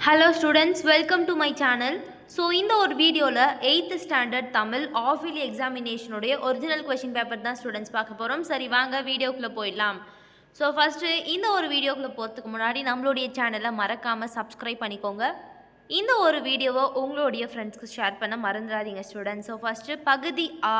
Hello students, welcome to my channel. So இந்த ஒரு வீடியோவில் 8th ஸ்டாண்டர்ட் தமிழ் ஆஃபிலி எக்ஸாமினேஷனுடைய ஒரிஜினல் கொஷின் பேப்பர் தான் ஸ்டூடெண்ட்ஸ் பார்க்க போகிறோம். சரி வாங்க வீடியோக்குள்ளே போயிடலாம். ஸோ ஃபஸ்ட்டு இந்த ஒரு வீடியோக்குள்ளே போகிறதுக்கு முன்னாடி நம்மளுடைய சேனலை மறக்காமல் சப்ஸ்கிரைப் பண்ணிக்கோங்க. இந்த ஒரு வீடியோவை உங்களுடைய ஃப்ரெண்ட்ஸ்க்கு ஷேர் பண்ண மறந்துடாதீங்க ஸ்டூடெண்ட்ஸ். ஸோ ஃபஸ்ட்டு பகுதி ஆ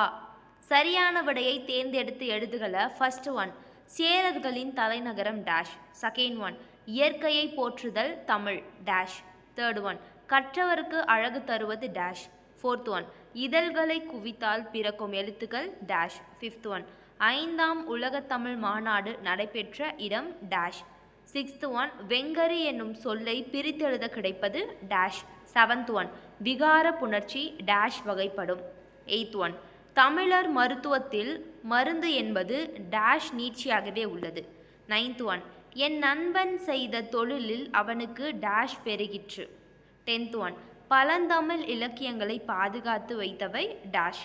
சரியான விடையை தேர்ந்தெடுத்து எழுதுகளை. ஃபஸ்ட்டு ஒன், சேரர்களின் தலைநகரம் டேஷ். செகண்ட் ஒன், இயற்கையை போற்றுதல் தமிழ் டேஷ். தேர்ட் ஒன், கற்றவருக்கு அழகு தருவது டேஷ். ஃபோர்த் ஒன், இதழ்களை குவித்தால் பிறக்கும் எழுத்துக்கள் டேஷ். ஃபிஃப்த் ஒன், ஐந்தாம் உலகத்தமிழ் மாநாடு நடைபெற்ற இடம் டேஷ். சிக்ஸ்த் ஒன், வெங்கரி என்னும் சொல்லை பிரித்தெழுத கிடைப்பது டேஷ். செவன்த் ஒன், விகார புணர்ச்சி டேஷ் வகைப்படும். எய்த் ஒன், தமிழர் மருத்துவத்தில் மருந்து என்பது டேஷ் நீட்சியாகவே உள்ளது. நைன்த் ஒன், என் நண்பன் செய்த தொழிலில் அவனுக்கு டேஷ் பெருகிற்று. டென்த் ஒன், பழந்தமிழ் இலக்கியங்களை பாதுகாத்து வைத்தவை டேஷ்.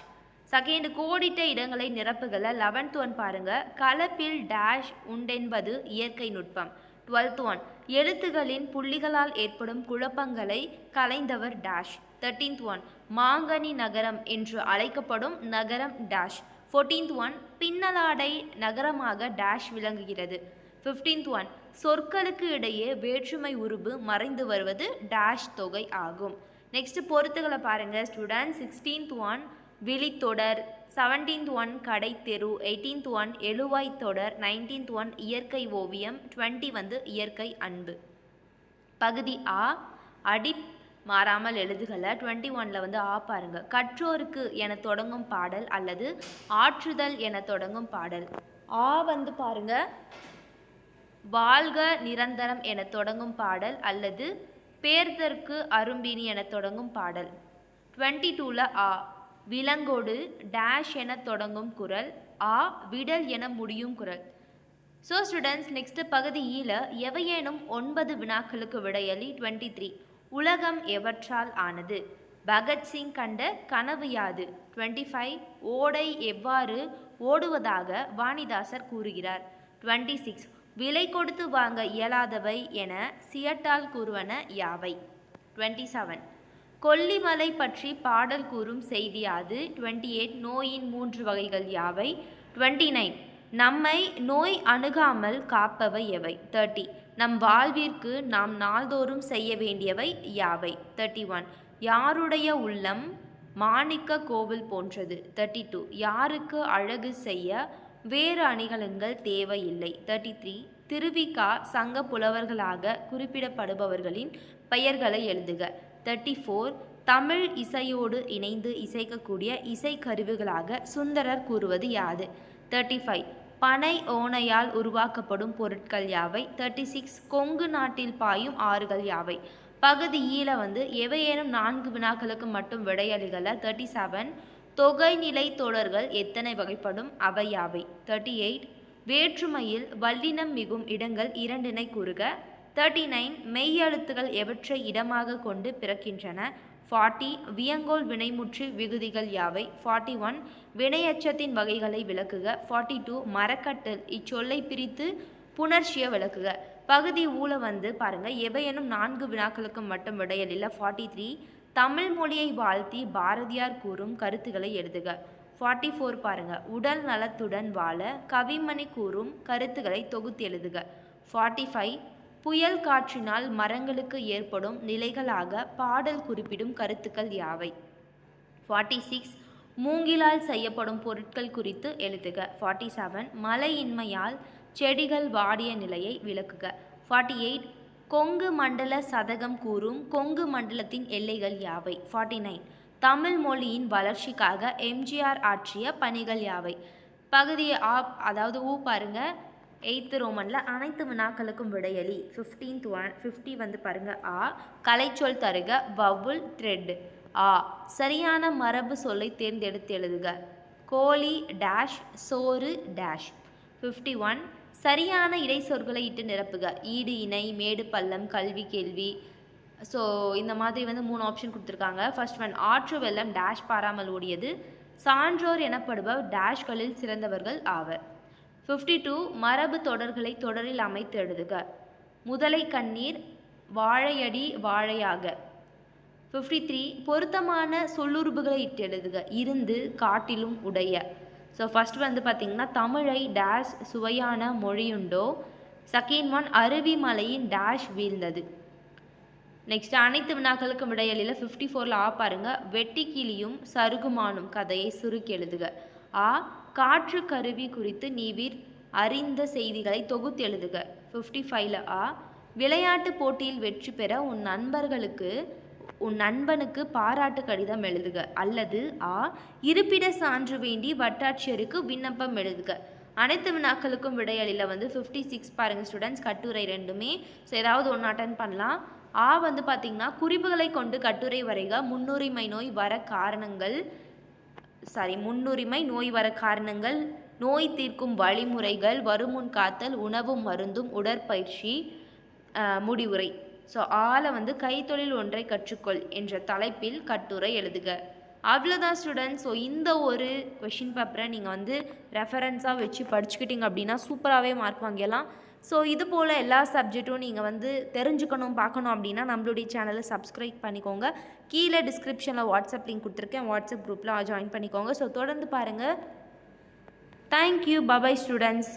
செகண்ட், கோடிட்ட இடங்களை நிரப்புகளை. 11th ஒன் பாருங்க, கலப்பில் டேஷ் உண்டென்பது இயற்கை நுட்பம். 12th ஒன், எழுத்துகளின் புள்ளிகளால் ஏற்படும் குழப்பங்களை கலைந்தவர் டேஷ். 13th ஒன், மாங்கனி நகரம் என்று அழைக்கப்படும் நகரம் டேஷ். 14th ஒன், பின்னலாடை நகரமாக டேஷ் விளங்குகிறது. 15th ஒன், சொற்களுக்கு இடையே வேற்றுமை உருபு மறைந்து வருவது டேஷ் தொகை ஆகும். நெக்ஸ்ட் பொறுத்துகளை பாருங்க student. 16th one, விழித்தொடர். 17th one, கடை தெரு. 18th ஒன், எழுவாய் தொடர். 19th ஒன், இயற்கை ஓவியம். 20 வந்து இயற்கை அன்பு. பகுதி ஆ அடி மாறாமல் எழுதுகளை. 21ல் வந்து ஆ பாருங்க, கற்றோருக்கு என தொடங்கும் பாடல் அல்லது ஆற்றுதல் என தொடங்கும் பாடல். ஆ வந்து பாருங்க, வாழ்க நிரந்தரம் என தொடங்கும் பாடல் அல்லது பேர்தற்கு அரும்பினி என தொடங்கும் பாடல். 22ல் ஆ, விலங்கோடு டேஷ் என தொடங்கும் குரல். ஆ, விடல் என முடியும் குரல். ஸோ ஸ்டூடெண்ட்ஸ், நெக்ஸ்ட் பகுதி ஈல எவையேனும் 9 வினாக்களுக்கு விடையளி. 23, உலகம் எவற்றால் ஆனது? பகத்சிங் கண்ட கனவு யாது? 25, ஓடை எவ்வாறு ஓடுவதாக வாணிதாசர் கூறுகிறார்? 26, விலை கொடுத்து வாங்க இயலாதவை என சியட்டால் கூறுவன யாவை? 27, கொல்லிமலை பற்றி பாடல் கூறும் செய்தி யாது? 28, நோயின் 3 வகைகள் யாவை? 29, நம்மை நோய் அணுகாமல் காப்பவை எவை? 30, நம் வாழ்விற்கு நாம் நாள்தோறும் செய்ய வேண்டியவை யாவை? 31, யாருடைய உள்ளம் மாணிக்க கோவில் போன்றது? 32, யாருக்கு அழகு செய்ய வேறு அணிகலன்கள் தேவையில்லை? 33, திருவிகா சங்க புலவர்களாக குறிப்பிடப்படுபவர்களின் பெயர்களை எழுதுக. 34, தமிழ் இசையோடு இணைந்து இசைக்கக்கூடிய இசைக்கருவிகளாக சுந்தரர் கூறுவது யாது? 35, பனை ஓனையால் உருவாக்கப்படும் பொருட்கள் யாவை? 36, கொங்கு நாட்டில் பாயும் ஆறுகள் யாவை? பகுதி ஈல வந்து எவையேனும் 4 வினாக்களுக்கு மட்டும் விடையளிகளை. 37, தொகைநிலை தொடர்கள் எத்தனை வகைப்படும்? அவை யாவை? 38, வேற்றுமையில் வல்லினம் மிகும் இடங்கள் 2னை கூறுக. 39, மெய்யெழுத்துகள் எவற்றை இடமாக கொண்டு பிறக்கின்றன? 40, வியங்கோல் வினைமுற்று விகுதிகள் யாவை? 41, வினையச்சத்தின் வகைகளை விளக்குக. 42, மரக்கட்டல் இச்சொல்லை பிரித்து புணர்ச்சிய விளக்குக. பகுதி ஊல வந்து பாருங்க, எவையெனும் 4 வினாக்களுக்கு மட்டும் விடையலில். 43, தமிழ் மொழியை வாழ்த்தி பாரதியார் கூறும் கருத்துக்களை எழுதுக. 44 பாருங்க, உடல் நலத்துடன் வாழ கவிமணி கூறும் கருத்துக்களை தொகுத்து எழுதுக. 45, புயல் காற்றினால் மரங்களுக்கு ஏற்படும் நிலைகளாக பாடல் குறிப்பிடும் கருத்துக்கள் யாவை? 46, மூங்கிலால் செய்யப்படும் பொருட்கள் குறித்து எழுதுக. 47, மழையின்மையால் செடிகள் வாடிய நிலையை விளக்குக. 48, கொங்கு மண்டல சதகம் கூறும் கொங்கு மண்டலத்தின் எல்லைகள் யாவை? 49, தமிழ் மொழியின் வளர்ச்சிக்காக எம்ஜிஆர் ஆற்றிய பணிகள் யாவை? பகுதி ஆ அதாவது ஊ பாருங்க, 8th ரோமனில் அனைத்து வினாக்களுக்கும் விடையளி. 50 வந்து பாருங்க, ஆ, கலைச்சொல் தருக. வவுல் த்ரெட். ஆ, சரியான மரபு சொல்லை தேர்ந்தெடுத்து எழுதுக. கோழி டேஷ், சோறு டேஷ். 51, சரியான இடை சொற்களை இட்டு நிரப்புக. ஈடு இணை, மேடு பள்ளம், கல்வி கேள்வி. ஸோ இந்த மாதிரி வந்து 3 ஆப்ஷன் கொடுத்துருக்காங்க. ஃபர்ஸ்ட் ஒன், ஆற்று வெள்ளம் டேஷ் பாராமல் ஓடியது. சான்றோர் எனப்படுபவர் டேஷ்களில் சிறந்தவர்கள் ஆவர். 52, மரபு தொடர்களை தொடரில் அமைத்து எழுதுக. முதலை கண்ணீர், வாழையடி வாழையாக. 53 பொருத்தமான சொல்லுறுப்புகளை இட்டு எழுதுக. இருந்து, காட்டிலும், உடைய. ஸோ ஃபர்ஸ்ட் வந்து பார்த்திங்கன்னா தமிழை டேஷ் சுவையான மொழியுண்டோ. செகண்ட் ஒன் அருவி மலையின் டேஷ் வீழ்ந்தது. நெக்ஸ்ட் அனைத்து வினாக்களுக்கும் விடையளில 54ல் ஆ பாருங்க. வெட்டி கிளியும் சருகுமானும் கதையை சுருக்கி எழுதுக. ஆ காற்று கருவி குறித்து நீவிர் அறிந்த செய்திகளை தொகுத்து எழுதுக. 55ல் ஆ விளையாட்டு போட்டியில் வெற்றி பெற உன் நண்பனுக்கு பாராட்டு கடிதம் எழுதுக. அல்லது ஆ இருப்பிட சான்று வேண்டி வட்டாட்சியருக்கு விண்ணப்பம் எழுதுக. அனைத்து வினாக்களுக்கும் விடையளில வந்து 56 பாருங்க ஸ்டூடெண்ட்ஸ், கட்டுரை ரெண்டுமே. ஸோ ஏதாவது ஒன்று அட்டன் பண்ணலாம். ஆ வந்து பார்த்திங்கன்னா குறிப்புகளை கொண்டு கட்டுரை வரைக. முன்னுரிமை நோய் வர காரணங்கள், நோய் தீர்க்கும் வழிமுறைகள், வருமுன் காத்தல், உணவும் மருந்தும், உடற்பயிற்சி, முடிவுரை. ஸோ ஆல வந்து கைத்தொழில் ஒன்றை கற்றுக்கொள் என்ற தலைப்பில் கட்டுரை எழுதுக. அவ்வளோதான் ஸ்டூடெண்ட்ஸ். ஸோ இந்த ஒரு கொஷின் பேப்பரை நீங்கள் வந்து ரெஃபரன்ஸாக வச்சு படிச்சுக்கிட்டீங்க அப்படின்னா சூப்பராகவே மார்க் வாங்கிடலாம். ஸோ இது போல் எல்லா சப்ஜெக்ட்டும் நீங்கள் வந்து தெரிஞ்சுக்கணும் பார்க்கணும் அப்படின்னா நம்மளுடைய சேனலை சப்ஸ்கிரைப் பண்ணிக்கோங்க. கீழே டிஸ்கிரிப்ஷனில் வாட்ஸ்அப் லிங்க் கொடுத்துருக்கேன். வாட்ஸ்அப் குரூப்பில் ஜாயின் பண்ணிக்கோங்க. ஸோ தொடர்ந்து பாருங்கள். தேங்க்யூ. Bye bye students.